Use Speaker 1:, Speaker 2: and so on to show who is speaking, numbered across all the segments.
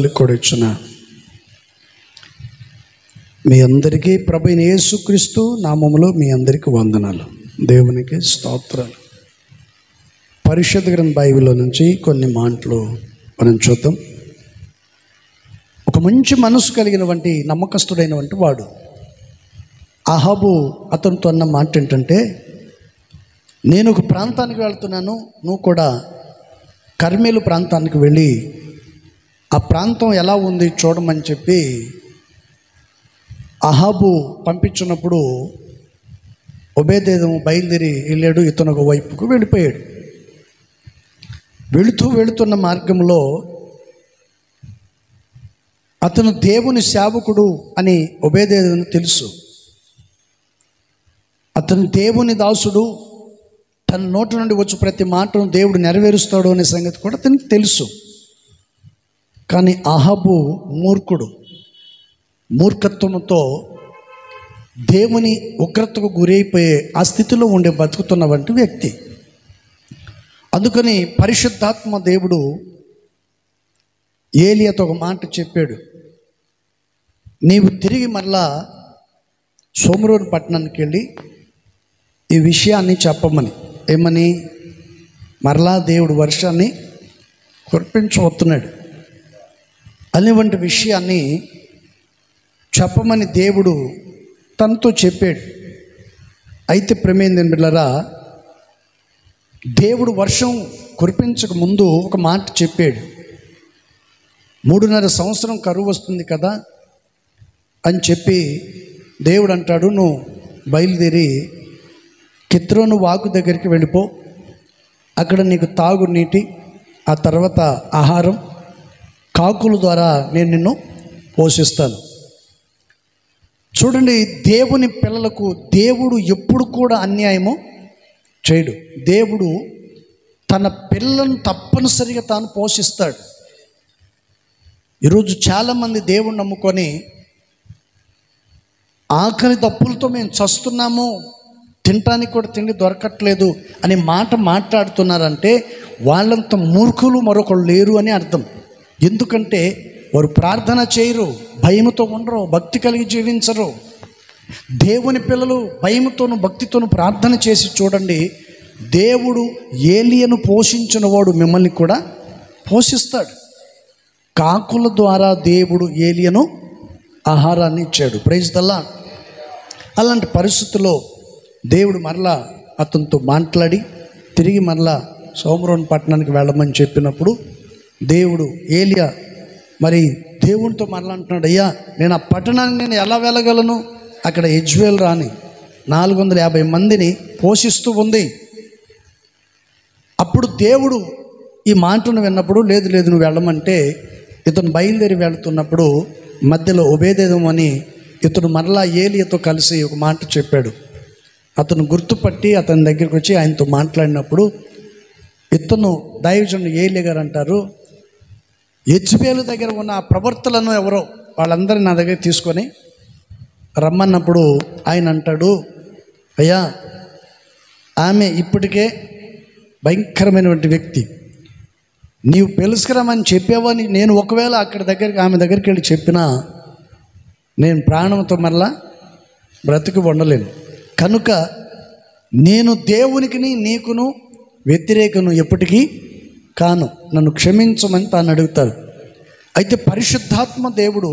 Speaker 1: పలుకొడుచున్న మీ అందరికీ ప్రభువైన యేసుక్రీస్తు నామములో మీ అందరికీ వందనాలు, దేవునికి స్తోత్రాలు. పరిశుద్ధ గ్రంథ బైబిల్లో నుంచి కొన్ని మాటలు మనం చూద్దాం. ఒక మంచి మనసు కలిగినటువంటి నమ్మకస్తుడైనటువంటి వాడు అహాబు అతనితో అన్న మాట ఏంటంటే, నేను ఒక ప్రాంతానికి వెళ్తున్నాను, నువ్వు కూడా కర్మేలు ప్రాంతానికి వెళ్ళి ఆ ప్రాంతం ఎలా ఉంది చూడమని చెప్పి అహాబు పంపించినప్పుడు ఒబేదేదోము బయలుదేరి వెళ్ళాడు. ఇతను ఒక వైపుకు వెళ్ళిపోయాడు. వెళుతున్న మార్గంలో అతను దేవుని సేవకుడు అని ఒబేదేదోము తెలుసు. అతను దేవుని దాసుడు, తన నోటి నుండి వచ్చి ప్రతి మాటను దేవుడు నెరవేరుస్తాడు అనే సంగతి కూడా అతనికి తెలుసు. కానీ అహాబు మూర్ఖుడు, మూర్ఖత్వంతో దేవుని ఉగ్రతకు గురైపోయే ఆ స్థితిలో ఉండే బతుకుతున్నటువంటి వ్యక్తి. అందుకని పరిశుద్ధాత్మ దేవుడు ఏలియాతో ఒక మాట చెప్పాడు, నీవు తిరిగి మరలా సోమరోను పట్టణానికి వెళ్ళి ఈ విషయాన్ని చెప్పమని. ఏమని? మరలా దేవుడు వర్షాన్ని కురిపించబోతున్నాడు అనేటువంటి విషయాన్ని చెప్పమని దేవుడు తనతో చెప్పాడు. అయితే ప్రేమేంద్ర బిడ్డలారా, దేవుడు వర్షం కురిపించక ముందు ఒక మాట చెప్పాడు. 3.5 సంవత్సరం కరువు వస్తుంది కదా అని చెప్పి దేవుడు అంటాడు, నువ్వు బయలుదేరి కిత్రోను వాగు దగ్గరికి వెళ్ళిపో, అక్కడ నీకు తాగు నీటి, ఆ తర్వాత ఆహారం, కాకుల ద్వారా నేను నిన్ను పోషిస్తాను. చూడండి, దేవుని పిల్లలకు దేవుడు ఎప్పుడు కూడా అన్యాయము చేయడు. దేవుడు తన పిల్లలను తప్పనిసరిగా తాను పోషిస్తాడు. ఈరోజు చాలామంది దేవుణ్ణి నమ్ముకొని ఆకలి దప్పులతో మేము చస్తున్నాము, తినటానికి కూడా తిండి దొరకట్లేదు అనే మాట మాట్లాడుతున్నారంటే వాళ్ళంత మూర్ఖులు మరొకరు లేరు అని అర్థం. ఎందుకంటే వారు ప్రార్థన చేయరు, భయముతో ఉండరు, భక్తి కలిగి జీవించరు. దేవుని పిల్లలు భయముతోను భక్తితోను ప్రార్థన చేసి చూడండి, దేవుడు ఏలియను పోషించిన వాడు మిమ్మల్ని కూడా పోషిస్తాడు. కాకుల ద్వారా దేవుడు ఏలియను ఆహారాన్ని ఇచ్చాడు. Praise the Lord. అలాంటి పరిస్థితుల్లో దేవుడు మరలా అతనితో మాట్లాడి తిరిగి మరలా సోమరోను పట్టణానికి వెళ్ళమని చెప్పినప్పుడు దేవుడు ఏలియా మరి దేవునితో మరలా అంటున్నాడు, అయ్యా నేను ఆ పట్టణానికి నేను ఎలా వెళ్ళగలను? అక్కడ యెజ్బేలు రాని 450 మందిని పోషిస్తూ ఉంది. అప్పుడు దేవుడు ఈ మాటను విన్నప్పుడు, లేదు నువ్వు వెళ్ళమంటే ఇతను బయలుదేరి వెళుతున్నప్పుడు మధ్యలో ఒబేదేదోము అని ఇతను మరలా ఏలియాతో కలిసి ఒక మాట చెప్పాడు. అతను గుర్తుపట్టి అతని దగ్గరికి వచ్చి ఆయనతో మాట్లాడినప్పుడు ఇతను దైవజనుడు ఏలియా గారు అంటారు, యెజ్బేలు దగ్గర ఉన్న ఆ ప్రవర్తలను ఎవరో వాళ్ళందరినీ నా దగ్గర తీసుకొని రమ్మన్నప్పుడు ఆయన అంటాడు, అయ్యా ఆమె ఇప్పటికే భయంకరమైనటువంటి వ్యక్తి, నీవు పిలుసుకురమని చెప్పావని నేను ఒకవేళ ఆమె దగ్గరికి వెళ్ళి చెప్పినా నేను ప్రాణంతో మరలా బ్రతికి ఉండలేను. కనుక నేను దేవునికిని నీకును వ్యతిరేకను ఎప్పటికీ కాను, నన్ను క్షమించమని తాను అడుగుతారు. అయితే పరిశుద్ధాత్మ దేవుడు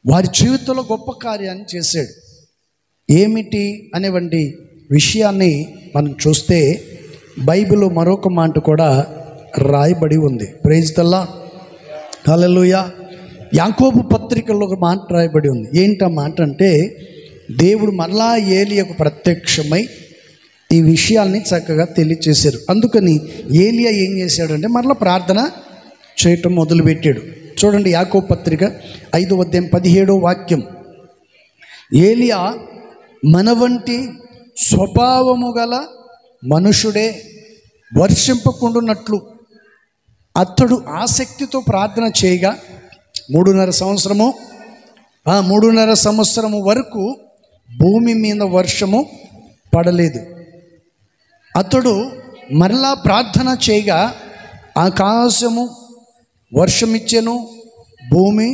Speaker 1: వారి జీవితంలో గొప్ప కార్యాన్ని చేశాడు. ఏమిటి అనేవంటి విషయాన్ని మనం చూస్తే బైబిల్లో మరొక మాట కూడా రాయబడి ఉంది. Praise the Lord. హల్లెలూయా. యాకోబు పత్రికల్లో ఒక మాట రాయబడి ఉంది. ఏంటి ఆ మాట అంటే, దేవుడు మరలా ఏలియాకు ప్రత్యక్షమై ఈ విషయాల్ని చక్కగా తెలియచేశారు. అందుకని ఏలియా ఏం చేశాడంటే మరలా ప్రార్థన చేయటం మొదలుపెట్టాడు. చూడండి, యాకోబు పత్రిక 5వ అధ్యాయం 17వ వాక్యం. ఏలియా మన వంటి స్వభావము గల మనుషుడే, వర్షింపకుండునట్లు అతడు ఆసక్తితో ప్రార్థన చేయగా 3.5 సంవత్సరము వరకు భూమి మీద వర్షము పడలేదు. అతడు మరలా ప్రార్థన చేయగా ఆకాశము వర్షం ఇచ్చెను, భూమి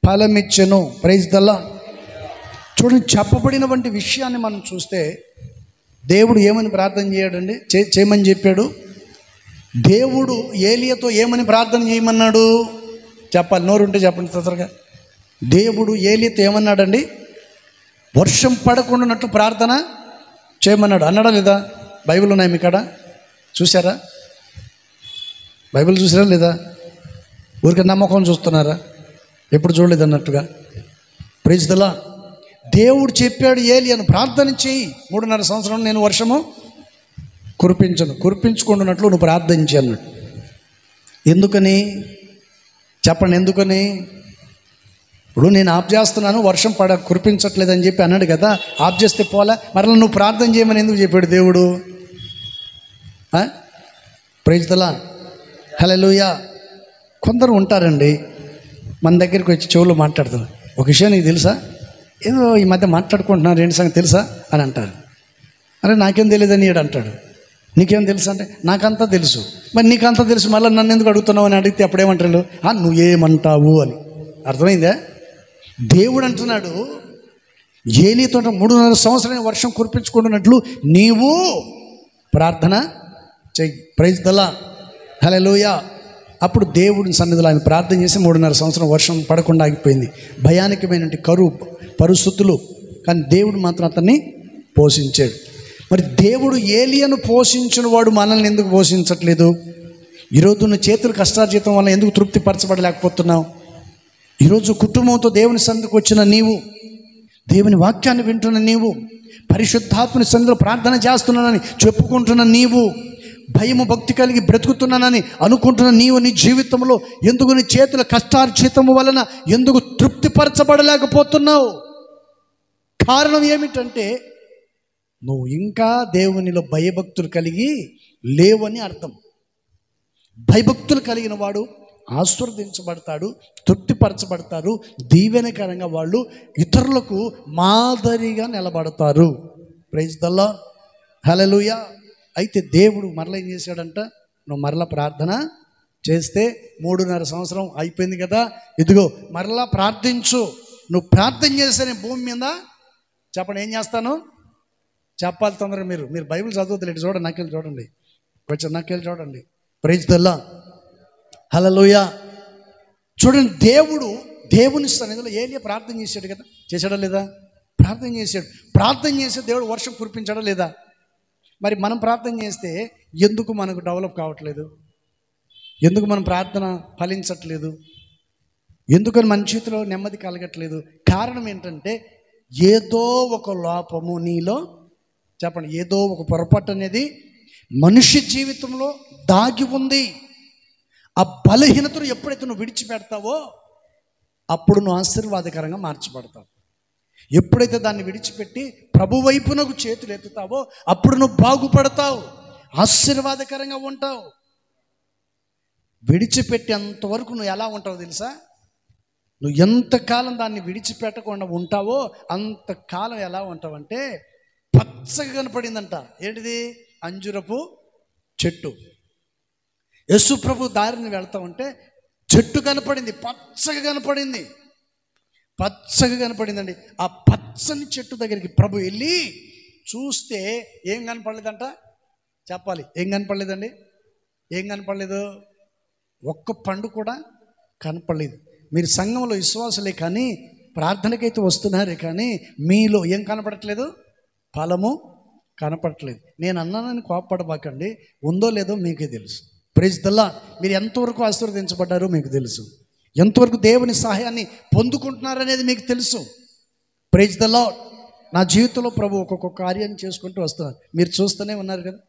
Speaker 1: ఫలమిచ్చెను. Praise the lord. చూడండి, చెప్పబడిన వంటి విషయాన్ని మనం చూస్తే దేవుడు ఏమని ప్రార్థన చేయడండి, చేయమని చెప్పాడు. దేవుడు ఏలియాతో ఏమని ప్రార్థన చేయమన్నాడు చెప్పాలి, నోరుంటే చెప్పండి తొందరగా. దేవుడు ఏలియాతో ఏమన్నాడండి? వర్షం పడకుండానట్లు ప్రార్థన చేయమన్నాడు. అన్నాడా లేదా? బైబిల్ ఉన్నాయి మీ కాడ, చూసారా? బైబిల్ చూసారా లేదా? ఊరికే నమ్మకం చూస్తున్నారా? ఎప్పుడు చూడలేదు అన్నట్టుగా. Praise the Lord. దేవుడు చెప్పాడు ఏలియాను, ప్రార్థన చేయి, 3.5 సంవత్సరం నేను వర్షము కురిపించుకుంటున్నట్లు నువ్వు ప్రార్థించి అన్నాడు. ఎందుకని చెప్పండి, ఎందుకని? ఇప్పుడు నేను ఆఫ్ చేస్తున్నాను, వర్షం కురిపించట్లేదని చెప్పి అన్నాడు కదా, ఆఫ్ చేస్తే పోలే, మరలా నువ్వు ప్రార్థన చేయమని ఎందుకు చెప్పాడు దేవుడు? Praise the Lord. హల్లెలూయా. కొందరు ఉంటారండి మన దగ్గరికి వచ్చి చెవులు మాట్లాడుతున్నారు, ఒక విషయం నీకు తెలుసా, ఏదో ఈ మధ్య మాట్లాడుకుంటున్నారు, ఏంటి సంగతి తెలుసా అని అంటారు. అరే నాకేం తెలియదని ఈడు అంటాడు. నీకేం తెలుసు అంటే నాకంతా తెలుసు. మరి నీకంతా తెలుసు, మళ్ళీ నన్ను ఎందుకు అడుగుతున్నావు అని అడిగితే అప్పుడేమంటారు? నువ్వేమంటావు అని. అర్థమైందా? దేవుడు అంటున్నాడు ఏలీతో 3.5 సంవత్సరాలు వర్షం కురిపించుకుంటున్నట్లు నీవు ప్రార్థన చెయ్యి. Praise the Lord. హల్లెలూయా. అప్పుడు దేవుడిని సన్నిధిలో ఆయన ప్రార్థన చేసి 3.5 సంవత్సరం వర్షం పడకుండా ఆగిపోయింది. భయానకమైన కరువు పరిస్థితులు, కానీ దేవుడు మాత్రం అతన్ని పోషించాడు. మరి దేవుడు ఏలియాను పోషించిన వాడు మనల్ని ఎందుకు పోషించట్లేదు? ఈరోజు నువ్వు చేతులు కష్టార్జితం వల్ల ఎందుకు తృప్తి పరచబడలేకపోతున్నావు? ఈరోజు కుటుంబంతో దేవుని సన్నిధికి వచ్చిన నీవు, దేవుని వాక్యాన్ని వింటున్న నీవు, పరిశుద్ధాత్మని సన్నిధిలో ప్రార్థన చేస్తున్నానని చెప్పుకుంటున్న నీవు, భయము భక్తి కలిగి బ్రతుకుతున్నానని అనుకుంటున్న నీవు, నీ జీవితంలో ఎందుకు నీ చేతుల కష్టార్జితము వలన ఎందుకు తృప్తిపరచబడలేకపోతున్నావు? కారణం ఏమిటంటే నువ్వు ఇంకా దేవునిలో భయభక్తులు కలిగి లేవని అర్థం. భయభక్తులు కలిగిన వాడు ఆశీర్వదించబడతాడు, తృప్తిపరచబడతారు, దీవెనకరంగా వాళ్ళు ఇతరులకు మాదిరిగా నిలబడతారు. Praise the Lord. హల్లెలూయా. అయితే దేవుడు మరలా ఏం చేశాడంట? నువ్వు మరలా ప్రార్థన చేస్తే 3.5 సంవత్సరం అయిపోయింది కదా, ఇదిగో మరలా ప్రార్థించు. నువ్వు ప్రార్థన చేస్తేనే భూమి మీద చెప్పండి ఏం చేస్తాను చెప్పాలి తొందరగా. మీరు బైబిల్ చదువుతలేడు, చూడండి, నాకెళ్ళి చూడండి, కొంచెం నాకెళ్ళి చూడండి. Praise the Lord. హల్లెలూయా. చూడండి, దేవుని సన్నిధిలో ఏలియా ప్రార్థన చేశాడు కదా, చేశాడా లేదా? ప్రార్థన చేశాడు. ప్రార్థన చేస్తే దేవుడు వర్షం కురిపించాడా లేదా? మరి మనం ప్రార్థన చేస్తే ఎందుకు మనకు డెవలప్ కావట్లేదు? ఎందుకు మన ప్రార్థన ఫలించట్లేదు? ఎందుకని మన చేతిలో నెమ్మది కలగట్లేదు? కారణం ఏంటంటే ఏదో ఒక లోపము నీలో, చెప్పండి, ఏదో ఒక పొరపాటు అనేది మనిషి జీవితంలో దాగి ఉంది. ఆ బలహీనతను ఎప్పుడైతే నువ్వు విడిచిపెడతావో అప్పుడు నువ్వు ఆశీర్వాదకరంగా మార్చబడతావు. ఎప్పుడైతే దాన్ని విడిచిపెట్టి ప్రభు వైపునకు చేతులు ఎత్తుతావో అప్పుడు నువ్వు బాగుపడతావు, ఆశీర్వాదకరంగా ఉంటావు. విడిచిపెట్టేంతవరకు నువ్వు ఎలా ఉంటావో తెలుసా? నువ్వు ఎంతకాలం దాన్ని విడిచిపెట్టకుండా ఉంటావో అంతకాలం ఎలా ఉంటావంటే పచ్చగా కనపడిందంట. ఏంటిది? అంజురపు చెట్టు. యేసు ప్రభు దారిని వెళ్తా ఉంటే చెట్టు కనపడింది, పచ్చగా కనపడింది, పచ్చగా కనపడిందండి. ఆ పచ్చని చెట్టు దగ్గరికి ప్రభు వెళ్ళి చూస్తే ఏం కనపడలేదంట? చెప్పాలి, ఏం కనపడలేదండి? ఏం కనపడలేదు? ఒక్క పండు కూడా కనపడలేదు. మీరు సంఘంలో విశ్వాసులే కానీ ప్రార్థనకైతే వస్తున్నారే కానీ మీలో ఏం కనపడట్లేదు? ఫలము కనపడట్లేదు. నేను అన్నానని కోపపడబాకండి, ఉందో లేదో మీకే తెలుసు. Praise the Lord. మీరు ఎంతవరకు ఆశీర్వదించబడ్డారో మీకు తెలుసు, ఎంతవరకు దేవుని సహాయాన్ని పొందుకుంటున్నారనేది మీకు తెలుసు. Praise the Lord. నా జీవితంలో ప్రభు ఒక్కొక్క కార్యాన్ని చేసుకుంటూ వస్తున్నారు. మీరు చూస్తూనే ఉన్నారు కదా,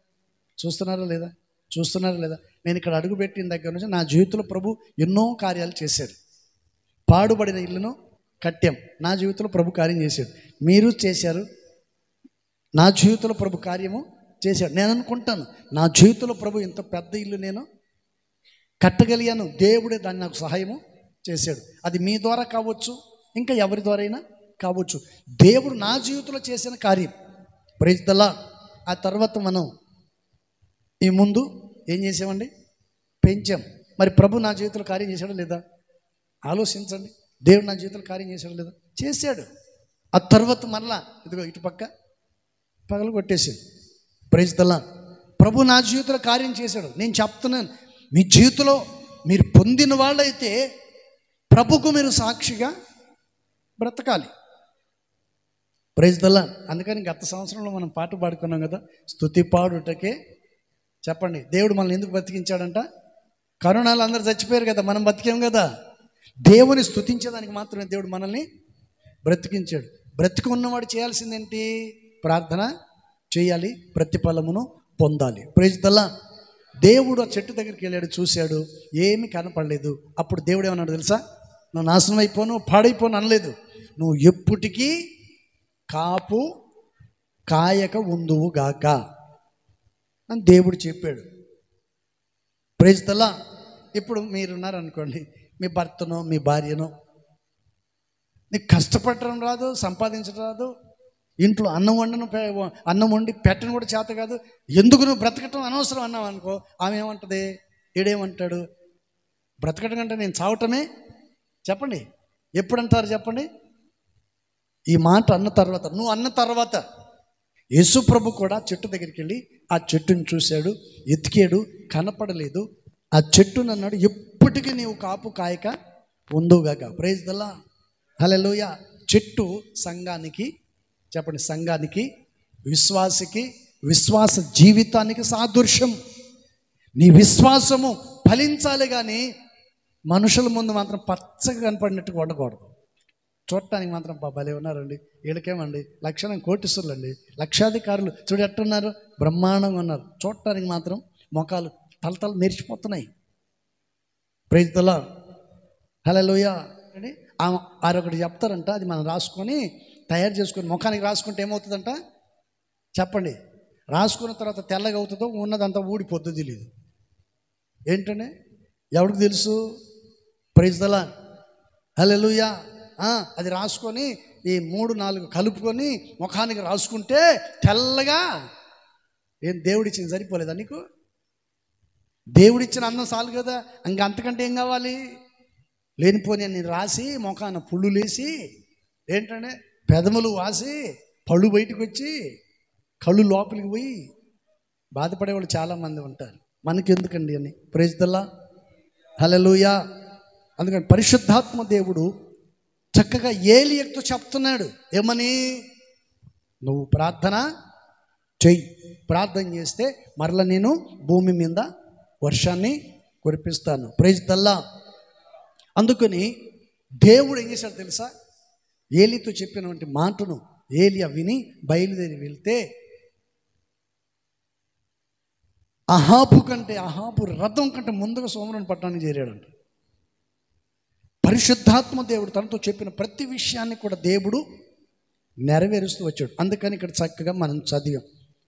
Speaker 1: చూస్తున్నారా లేదా? చూస్తున్నారా లేదా? నేను ఇక్కడ అడుగుపెట్టిన దగ్గర నుంచి నా జీవితంలో ప్రభు ఎన్నో కార్యాలు చేశారు. పాడుబడిన ఇల్లును కట్టాం, నా జీవితంలో ప్రభు కార్యం చేశాడు. మీరు చేశారు, నా జీవితంలో ప్రభు కార్యము చేశాడు. నేను అనుకుంటాను నా జీవితంలో ప్రభు ఇంత పెద్ద ఇల్లు నేను కట్టగలిగాను, దేవుడే దాన్ని నాకు సహాయము చేశాడు. అది మీ ద్వారా కావచ్చు, ఇంకా ఎవరి ద్వారా అయినా కావచ్చు. దేవుడు నా జీవితంలో చేసిన కార్యం. Praise the Lord. ఆ తర్వాత మనం ఈ ముందు ఏం చేసామండి? పెంచాం. మరి ప్రభు నా జీవితంలో కార్యం చేశాడా లేదా? ఆలోచించండి. దేవుడు నా జీవితంలో కార్యం చేశాడా లేదా? చేశాడు. ఆ తర్వాత మరలా ఇదిగో ఇటుపక్క పగలు కొట్టేసింది. Praise the lord. ప్రభు నా జీవితంలో కార్యం చేశాడు. నేను చెప్తున్నాను, మీ జీవితంలో మీరు పొందిన వాళ్ళైతే ప్రభుకు మీరు సాక్షిగా బ్రతకాలి. Praise the Lord. అందుకని గత సంవత్సరంలో మనం పాట పాడుకున్నాం కదా, స్తుతి పాడుటకే. చెప్పండి, దేవుడు మనల్ని ఎందుకు బ్రతికించాడంట? కరోనాలో అందరూ చచ్చిపోయారు కదా, మనం బతికాం కదా. దేవుని స్తుతించేదానికి మాత్రమే దేవుడు మనల్ని బ్రతికించాడు. బ్రతికి ఉన్నవాడు చేయాల్సిందేంటి? ప్రార్థన చేయాలి, ప్రతిఫలమును పొందాలి. Praise the Lord. దేవుడు ఆ చెట్టు దగ్గరికి వెళ్ళాడు, చూశాడు, ఏమీ కనపడలేదు. అప్పుడు దేవుడు ఏమన్నాడు తెలుసా? నువ్వు నాశనం అయిపోను, పాడైపోను అనలేదు. నువ్వు ఎప్పటికీ కాపు కాయక ఉందువు గాక అని దేవుడు చెప్పాడు. Praise the Lord. ఇప్పుడు మీరున్నారనుకోండి, మీ భర్తనో మీ భార్యనో, నీకు కష్టపడటం రాదు, సంపాదించడం రాదు, ఇంట్లో అన్నం వండి పెట్టను కూడా చేత కాదు, ఎందుకు నువ్వు బ్రతకటం అనవసరం అన్నావు అనుకో, ఆమె ఏమంటుంది? ఈడేమంటాడు? బ్రతకటం కంటే నేను చావటమే. చెప్పండి, ఎప్పుడంటారు చెప్పండి? ఈ మాట అన్న తర్వాత, నువ్వు అన్న తర్వాత యేసు ప్రభు కూడా చెట్టు దగ్గరికి వెళ్ళి ఆ చెట్టుని చూశాడు, ఎతికాడు, కనపడలేదు. ఆ చెట్టుని అన్నాడు, ఎప్పటికీ నీవు కాపు కాయక ఉందువుగాక. Praise the Lord. హల్లెలూయా. చెట్టు సంఘానికి, చెప్పండి, సంఘానికి, విశ్వాసికి, విశ్వాస జీవితానికి సాదృశ్యం. నీ విశ్వాసము ఫలించాలి కానీ మనుషుల ముందు మాత్రం పచ్చగా కనపడినట్టు ఉండకూడదు. చూడటానికి మాత్రం భలే ఉన్నారండి, వీళ్ళకేమండి లక్షణం కోటీశ్వరులండి, లక్షాధికారులు చూడు ఎట్టున్నారు, బ్రహ్మాండంగా ఉన్నారు. చూడటానికి మాత్రం మొఖాలు తలతలు మెరిచిపోతున్నాయి. Praise the Lord. హల్లెలూయా. అని ఆరొకటి చెప్తారంట, అది మనం రాసుకొని తయారు చేసుకొని ముఖానికి రాసుకుంటే ఏమవుతుందంట? చెప్పండి. రాసుకున్న తర్వాత తెల్లగా అవుతుందో ఉన్నదంతా ఊడిపోద్దో తెలియదు. ఏంటంటే ఎవరికి తెలుసు? Praise the Lord. హల్లెలూయా. అది రాసుకొని ఈ 3-4 కలుపుకొని ముఖానికి రాసుకుంటే తెల్లగా, ఏం దేవుడిచ్చింది సరిపోలేదా నీకు? దేవుడిచ్చిన అందం చాలు కదా, ఇంకా అంతకంటే ఏం కావాలి? లేనిపోని నేను రాసి ముఖాన పుళ్ళులేసి, ఏంటంటే పెదములు వాసి, పళ్ళు బయటకు వచ్చి, కళ్ళు లోపలికి పోయి బాధపడేవాళ్ళు చాలామంది ఉంటారు. మనకెందుకండి అని. Praise the Lord. హల్లెలూయా. అందుకని పరిశుద్ధాత్మ దేవుడు చక్కగా ఏలీయాతో చెప్తున్నాడు, ఏమని? నువ్వు ప్రార్థన చెయ్యి, ప్రార్థన చేస్తే మరలా నేను భూమి మీద వర్షాన్ని కురిపిస్తాను. Praise the Lord. అందుకని దేవుడు ఏం చేశాడు తెలుసా? ఏలీతో చెప్పినటువంటి మాటను ఏలియా విని బయలుదేరి వెళ్తే అహాబు రథం కంటే ముందుగా సోమరుని పట్టణానికి చేరాడంట. పరిశుద్ధాత్మ దేవుడు తనతో చెప్పిన ప్రతి విషయాన్ని కూడా దేవుడు నెరవేరుస్తూ వచ్చాడు. అందుకని ఇక్కడ చక్కగా మనం చదివాం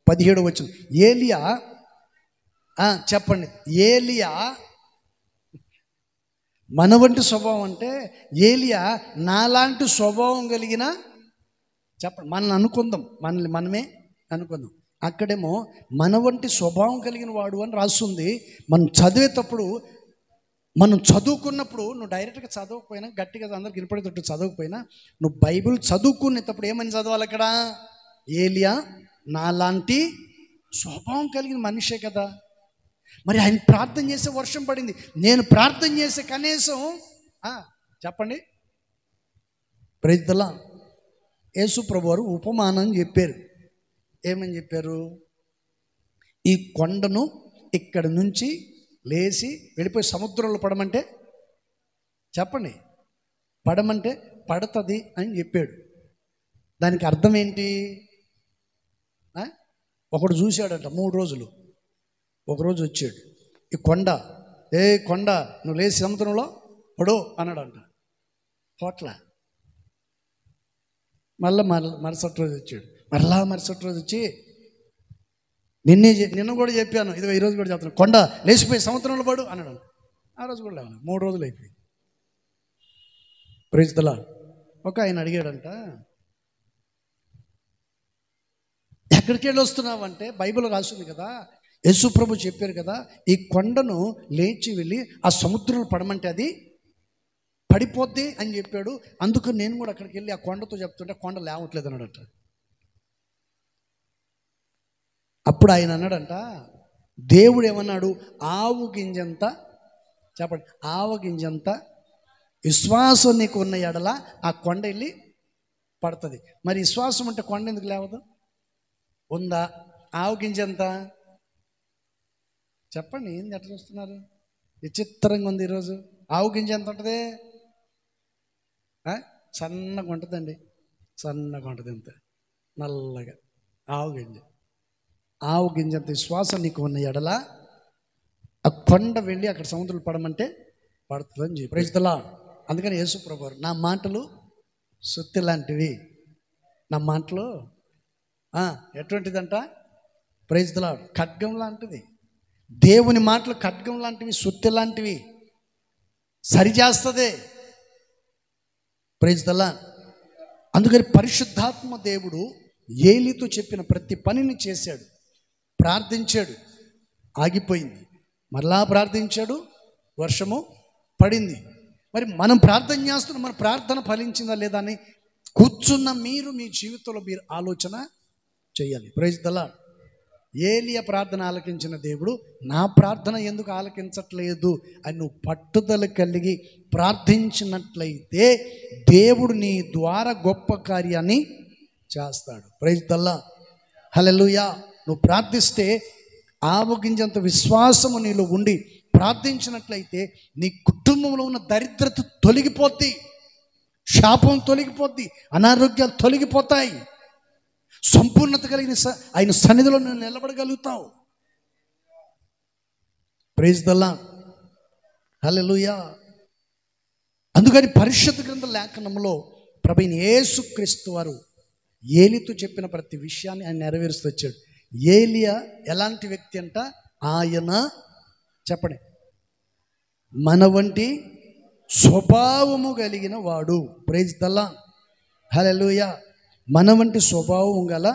Speaker 1: 17వ వచనం. ఏలియా, చెప్పండి, ఏలియా మన వంటి స్వభావం అంటే ఏలియా నాలాంటి స్వభావం కలిగిన, చెప్పండి, మనల్ని అనుకుందాం, మనల్ని మనమే అనుకుందాం. అక్కడేమో మన వంటి స్వభావం కలిగిన వాడు అని రాస్తుంది. మనం చదివేటప్పుడు, మనం చదువుకున్నప్పుడు, నువ్వు డైరెక్ట్గా చదవకపోయినా, గట్టిగా అందరికి వినపడేటట్టు చదవకపోయినా, నువ్వు బైబిల్ చదువుకునేటప్పుడు ఏమని చదవాలి? అక్కడ ఏలియా నాలాంటి స్వభావం కలిగిన మనిషే కదా. మరి ఆయన ప్రార్థన చేసే వర్షం పడింది. నేను ప్రార్థన చేసే కనీసం, చెప్పండి, ప్రైజ్ ది లార్డ్. యేసు ప్రభు వారు ఉపమానం చెప్పారు. ఏమని చెప్పారు? ఈ కొండను ఇక్కడ నుంచి లేచి వెళ్ళిపోయి సముద్రంలో పడమంటే, చెప్పండి, పడమంటే పడుతుంది అని చెప్పాడు. దానికి అర్థం ఏంటి? ఒకడు చూశాడట 3 రోజులు. ఒకరోజు వచ్చాడు, ఈ కొండ, కొండ నువ్వు లేచి సముద్రంలో పడు అన్నాడంట. పోట్ల. మరుసటి రోజు వచ్చాడు. మరుసటి రోజు వచ్చి, నిన్న కూడా చెప్పాను, ఇదిగో ఈరోజు కూడా చెప్తాను, కొండ లేచిపోయి సముద్రంలో పడు అన్నాడు. ఆ రోజు కూడా లేవాలి. 3 రోజులు అయిపోయింది. Praise the Lord. ఒక ఆయన అడిగాడంట, ఎక్కడికి వెళ్ళి వస్తున్నావు అంటే, బైబిల్ రాసింది కదా, యేసు ప్రభు చెప్పారు కదా, ఈ కొండను లేచి వెళ్ళి ఆ సముద్రంలో పడమంటే అది పడిపోద్ది అని చెప్పాడు. అందుకు నేను కూడా అక్కడికి వెళ్ళి ఆ కొండతో చెప్తుంటే కొండ లేవట్లేదు అన్నాడట. అప్పుడు ఆయన అన్నాడంట, దేవుడు ఏమన్నాడు, ఆవు గింజంత, చెప్పండి, ఆవు గింజంత విశ్వాసం నీకు ఉన్న ఎడల ఆ కొండ వెళ్ళి పడుతుంది. మరి విశ్వాసం అంటే కొండ ఎందుకు లేవదు? ఉందా? ఆవు గింజంత చెప్పండి. ఏంది ఎట్లా చూస్తున్నారు? విచిత్రంగా ఉంది ఈరోజు. ఆవు గింజ ఎంత ఉంటుంది? సన్నగా ఉంటుందండి, సన్నగా ఉంటుంది, ఇంత నల్లగా. ఆవు గింజ అంత విశ్వాసం నీకు ఉన్న ఎడల ఆ కొండ వెళ్ళి అక్కడ సముద్రంలో పడమంటే పడుతుందని చెప్పి. Praise the Lord. అందుకని యేసు ప్రభువు నా మాటలు సుత్తి లాంటివి, నా మాటలు ఎటువంటిదంట? Praise the lord. ఖడ్గం లాంటిది. దేవుని మాటలు ఖడ్గం లాంటివి, సుత్తి లాంటివి, సరిచేస్తుంది. Praise the Lord. అందుకని పరిశుద్ధాత్మ దేవుడు ఏలీతో చెప్పిన ప్రతి పనిని చేశాడు. ప్రార్థించాడు, ఆగిపోయింది. మరలా ప్రార్థించాడు, వర్షము పడింది. మరి మనం ప్రార్థన చేస్తున్నాం, మన ప్రార్థన ఫలించిందా లేదా అని కూర్చున్న మీరు మీ జీవితంలో మీరు ఆలోచన చేయాలి. Praise the Lord. ఏలియా ప్రార్థన ఆలకించిన దేవుడు నా ప్రార్థన ఎందుకు ఆలకించట్లేదు అని నువ్వు పట్టుదల కలిగి ప్రార్థించినట్లయితే దేవుడు నీ ద్వారా గొప్ప కార్యాన్ని చేస్తాడు. Praise the Lord. హల్లెలూయా. నువ్వు ప్రార్థిస్తే ఆవగింజంత విశ్వాసము నీలో ఉండి ప్రార్థించినట్లయితే నీ కుటుంబంలో ఉన్న దరిద్రత తొలగిపోద్ది, శాపం తొలగిపోద్ది, అనారోగ్యాలు తొలగిపోతాయి, సంపూర్ణత కలిగిన ఆయన సన్నిధిలో నువ్వు నిలబడగలుగుతావు. Praise the Lord. హల్లెలూయా. అందుకని పరిశుద్ధ గ్రంథ లేఖనంలో ప్రభువైన యేసుక్రీస్తు వారు ఏలీతో చెప్పిన ప్రతి విషయాన్ని ఆయన నెరవేరుస్తూ వచ్చాడు. ఏలియా ఎలాంటి వ్యక్తి అంట? ఆయన, చెప్పండి, మన వంటి స్వభావము కలిగిన వాడు. Praise the Lord. హల్లెలూయా. మన వంటి స్వభావం గల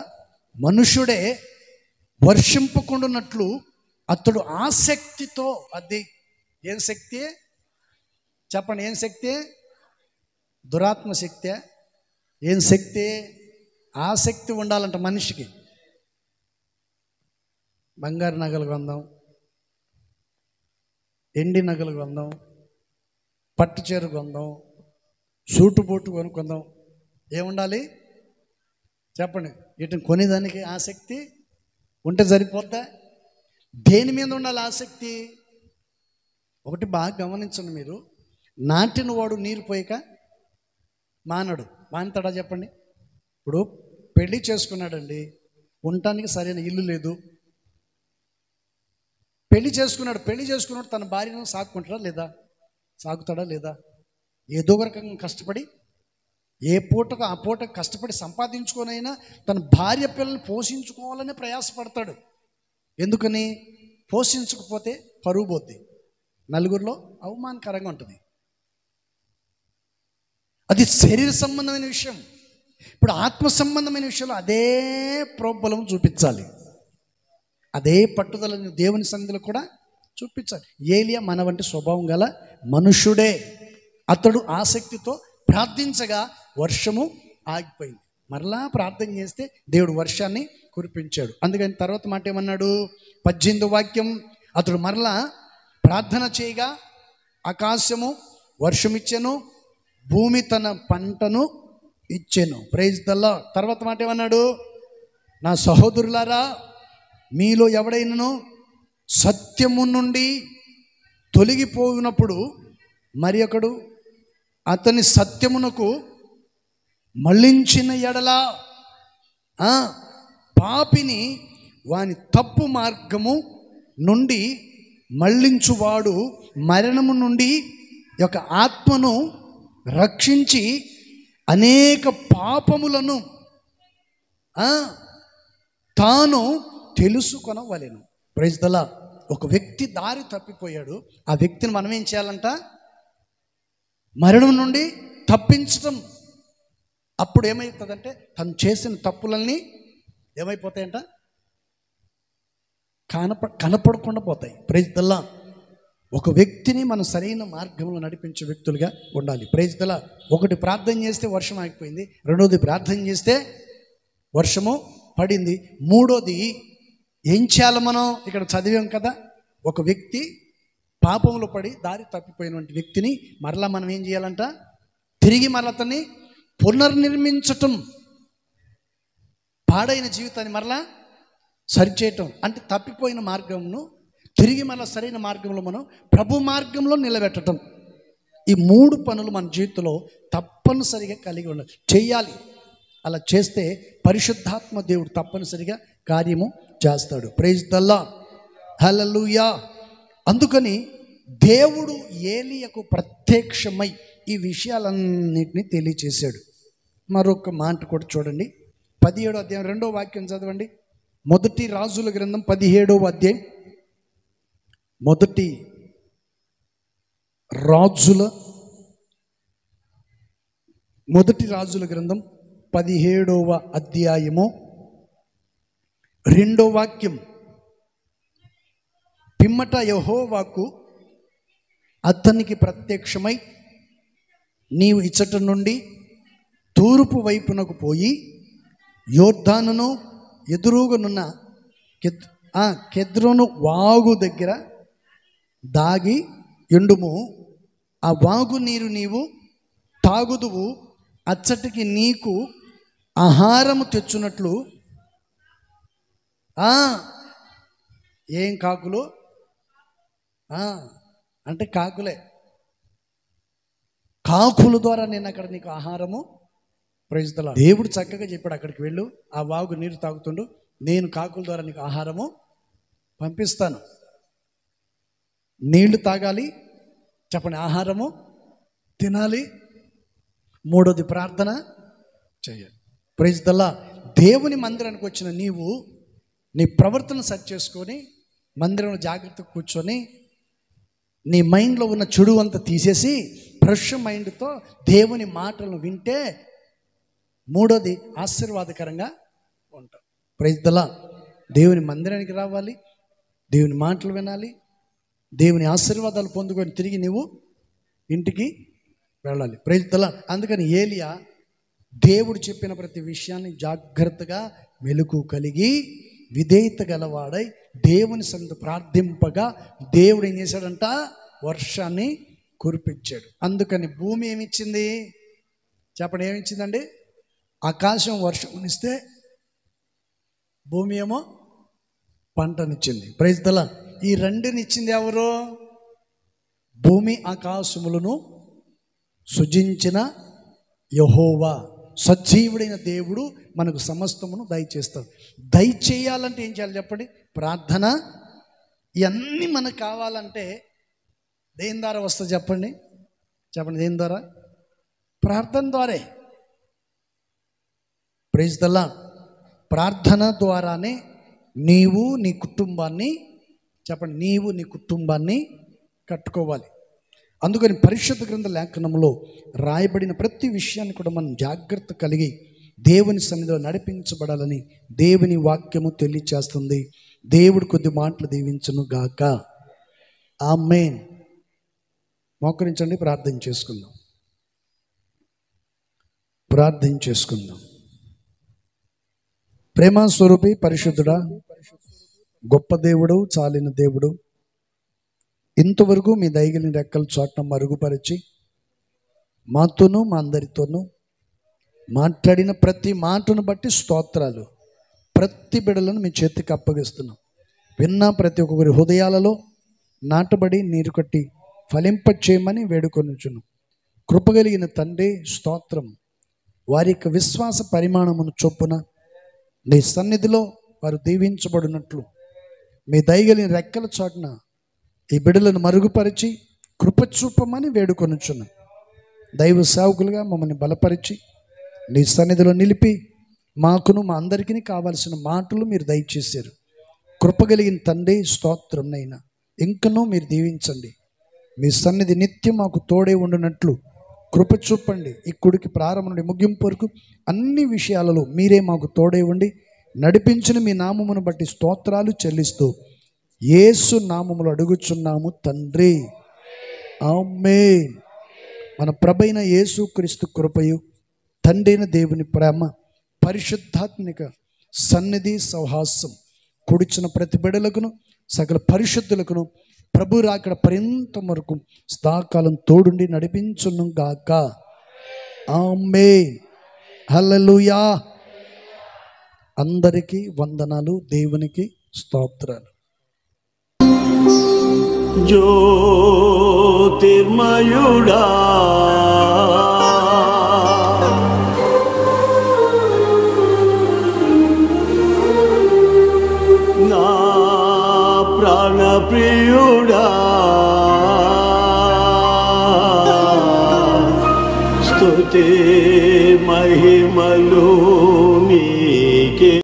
Speaker 1: మనుషుడే వర్షింపకుండానట్లు అతడు ఆసక్తితో, అది ఏం శక్తి? చెప్పండి, ఏం శక్తి? దురాత్మ శక్తి. ఏం శక్తి? ఆసక్తి ఉండాలంట మనిషికి. బంగారు నగలు కొందాం, ఎండి నగలు కొందాం, పట్టు చీర కొందాం, సూటు బూటు కొనుక్కుందాం. ఏముండాలి? చెప్పండి. వీటిని కొనేదానికి ఆసక్తి ఉంటే సరిపోద్దా? దేని మీద ఉండాలి ఆసక్తి? ఒకటి బాగా గమనించండి మీరు, నాటిన వాడు నీరు పోయక మానడు. మానుతాడా? చెప్పండి. ఇప్పుడు పెళ్ళి చేసుకున్నాడండి, ఉండటానికి సరైన ఇల్లు లేదు. పెళ్లి చేసుకున్నాడు తన భార్యను సాగుకుంటాడా లేదా? సాగుతాడా లేదా? ఏదో ఒక రకంగా కష్టపడి ఏ పూటకు ఆ పూట కష్టపడి సంపాదించుకొనైనా తన భార్య పిల్లల్ని పోషించుకోవాలని ప్రయాసపడతాడు. ఎందుకని? పోషించకపోతే పరువు పోద్ది, నలుగురిలో అవమానకరంగా ఉంటుంది. అది శరీర సంబంధమైన విషయం. ఇప్పుడు ఆత్మ సంబంధమైన విషయంలో అదే ప్రోబలం చూపించాలి, అదే పట్టుదలను దేవుని సన్నిధిలో కూడా చూపించాలి. ఏలియా మన వంటి స్వభావం గల మనుషుడే. అతడు ఆసక్తితో ప్రార్థించగా వర్షము ఆగిపోయింది. మరలా ప్రార్థన చేస్తే దేవుడు వర్షాన్ని కురిపించాడు. అందుకని తర్వాత మాట ఏమన్నాడు? 18వ వాక్యం, అతడు మరలా ప్రార్థన చేయగా ఆకాశము వర్షం ఇచ్చెను, భూమి తన పంటను ఇచ్చెను. Praise the Lord. తర్వాత మాట ఏమన్నాడు? నా సహోదరులారా, మీలో ఎవడైనను సత్యము నుండి తొలగిపోయినప్పుడు మరి ఒకడు అతని సత్యమునకు మళ్ళించిన ఎడల పాపిని వాని తప్పు మార్గము నుండి మళ్ళించువాడు మరణము నుండి యొక్క ఆత్మను రక్షించి అనేక పాపములను తాను తెలుసుకొనవలెను. Praise the Lord. ఒక వ్యక్తి దారి తప్పిపోయాడు, ఆ వ్యక్తిని మనం ఏం చేయాలంట? మరణం నుండి తప్పించటం. అప్పుడు ఏమవుతుందంటే తను చేసిన తప్పులన్నీ ఏమైపోతాయంట? కనపడకుండా పోతాయి. Praise the Lord. ఒక వ్యక్తిని మనం సరైన మార్గంలో నడిపించే వ్యక్తులుగా ఉండాలి. Praise the Lord. ఒకటి ప్రార్థన చేస్తే వర్షం ఆగిపోయింది, రెండోది ప్రార్థన చేస్తే వర్షము పడింది, మూడోది ఏం చేయాలి? మనం ఇక్కడ చదివాం కదా, ఒక వ్యక్తి పాపంలో పడి దారి తప్పిపోయినటువంటి వ్యక్తిని మరలా మనం ఏం చేయాలంట? తిరిగి మరలా అతన్ని పునర్నిర్మించటం, పాడైన జీవితాన్ని మరలా సరిచేయటం. అంటే తప్పిపోయిన మార్గంను తిరిగి మరలా సరైన మార్గంలో మనం ప్రభు మార్గంలో నిలబెట్టడం. ఈ 3 పనులు మన జీవితంలో తప్పనిసరిగా కలిగి ఉండాలి, చేయాలి. అలా చేస్తే పరిశుద్ధాత్మ దేవుడు తప్పనిసరిగా కార్యము చేస్తాడు. Praise the Lord. హల్లెలూయా. అందుకని దేవుడు ఏలీయాకు ప్రత్యక్షమై ఈ విషయాలన్నింటినీ తెలియచేశాడు. మరొక మాట కూడా చూడండి, 17వ అధ్యాయం 2వ వాక్యం చదవండి. మొదటి రాజుల గ్రంథం 17వ అధ్యాయం, మొదటి రాజుల గ్రంథం 17వ అధ్యాయము 2వ వాక్యం. పిమ్మట యెహోవాకు అతనికి ప్రత్యక్షమై, నీవు ఇచ్చట నుండి తూర్పు వైపునకు పోయి యోర్దానును ఎదురుగానున్న కెద్రోను వాగు దగ్గర దాగి ఎండుము. ఆ వాగు నీరు నీవు తాగుదువు, అచ్చటికి నీకు ఆహారము తెచ్చున్నట్లు. ఏం కాకులు? అంటే కాకులే. కాకుల ద్వారా నేను అక్కడ నీకు ఆహారము. Praise the Lord. దేవుడు చక్కగా చెప్పాడు, అక్కడికి వెళ్ళు, ఆ వాగు నీరు తాగుతుండు, నేను కాకుల ద్వారా నీకు ఆహారము పంపిస్తాను. నీళ్లు తాగాలి, చెప్పండి, ఆహారము తినాలి, మూడోది ప్రార్థన చేయాలి. Praise the Lord. దేవుని మందిరానికి వచ్చిన నీవు నీ ప్రవర్తన సెట్ చేసుకొని మందిరంలో జాగ్రత్తగా కూర్చొని నీ మైండ్లో ఉన్న చెడు అంతా తీసేసి ఫ్రెష్ మైండ్తో దేవుని మాటలను వింటే మూడోది ఆశీర్వాదకరంగా ఉంటాం. Praise the Lord. దేవుని మందిరానికి రావాలి, దేవుని మాటలు వినాలి, దేవుని ఆశీర్వాదాలు పొందుకొని తిరిగి నువ్వు ఇంటికి వెళ్ళాలి. Praise the Lord. అందుకని ఏలియా దేవుడు చెప్పిన ప్రతి విషయాన్ని జాగ్రత్తగా మెలకు కలిగి విధేయత గలవాడై దేవుని సన్నిధిలో ప్రార్థింపగా దేవుడు ఏం చేశాడంట? వర్షాన్ని కురిపించాడు. అందుకని భూమి ఏమిచ్చింది? చెప్పండి, ఏమిచ్చిందండి? ఆకాశం వర్షమునిస్తే భూమి ఏమో పంటనిచ్చింది. Praise the lord. ఈ రెండునిచ్చింది ఎవరు? భూమి ఆకాశములను సృజించిన యెహోవా. సజీవుడైన దేవుడు మనకు సమస్తమును దయచేస్తాడు. దయచేయాలంటే ఏం చేయాలి చెప్పండి? ప్రార్థన. ఇవన్నీ మనకు కావాలంటే దేని ద్వారా వస్తుంది చెప్పండి? దేని ద్వారా? ప్రార్థన ద్వారే. Praise the lord. ప్రార్థన ద్వారానే నీవు నీ కుటుంబాన్ని కట్టుకోవాలి. అందుకని పరిశుద్ధ గ్రంథ లేఖనంలో రాయబడిన ప్రతి విషయాన్ని కూడా మనం జాగ్రత్త కలిగి దేవుని సన్నిధిలో నడిపించబడాలని దేవుని వాక్యము తెలియచేస్తుంది. దేవుడు కొద్ది మాటలు దీవించును గాక. ఆమేన్. మోకరించండి, ప్రార్థన చేసుకుందాం. ప్రేమ స్వరూపి పరిశుద్ధుడా, గొప్ప దేవుడు, చాలిన దేవుడు, ఇంతవరకు మీ దయగలిగిన రెక్కల చోట్న మరుగుపరిచి మాతోనూ మా అందరితోనూ మాట్లాడిన ప్రతి మాటను బట్టి స్తోత్రాలు. ప్రతి బిడలను మీ చేతికి అప్పగిస్తున్నాం. విన్న ప్రతి ఒక్కరి హృదయాలలో నాటబడి నీరు కట్టి ఫలింపచేయమని వేడుకొనుచును. కృపగలిగిన తండ్రి స్తోత్రం. వారి యొక్క విశ్వాస పరిమాణమును చొప్పున నీ సన్నిధిలో వారు దీవించబడినట్లు మీ దయగలిగిన రెక్కల చోటున ఈ బిడ్డలను మరుగుపరిచి కృపచూపమని వేడుకొనుచున్నాం. దైవ సేవకులుగా మమ్మల్ని బలపరిచి నీ సన్నిధిలో నిలిపి మాకును మా అందరికీ కావాల్సిన మాటలు మీరు దయచేశారు. కృపగలిగిన తండ్రి స్తోత్రం. నైనా ఇంకనూ మీరు దీవించండి. మీ సన్నిధి నిత్యం మాకు తోడే ఉండినట్లు కృప చూపండి. ఈ కుడికి ప్రారంభం నుండి ముగింపు వరకు అన్ని విషయాలలో మీరే మాకు తోడే ఉండి నడిపించిన మీ నామమును బట్టి స్తోత్రాలు చెల్లిస్తూ యేసు నామములో అడుగుచున్నాము తండ్రి, ఆమేన్. మన ప్రభైన యేసుక్రీస్తు కృపయు, తండ్రి అయిన దేవుని ప్రేమ, పరిశుద్ధాత్మిక సన్నిధి సహవాసం కూడిచిన ప్రతి బిడ్డలకును సకల పరిశుద్ధులకును ప్రభు రాకడ పర్యంతం వరకు సదాకాలం తోడుండి నడిపించును గాక. ఆమేన్. హల్లెలూయా. అందరికీ వందనాలు, దేవునికి స్తోత్రాలు.
Speaker 2: జ్యోతిర్మయుడా నా ప్రాణప్రియుడా, స్తుతి మహిమ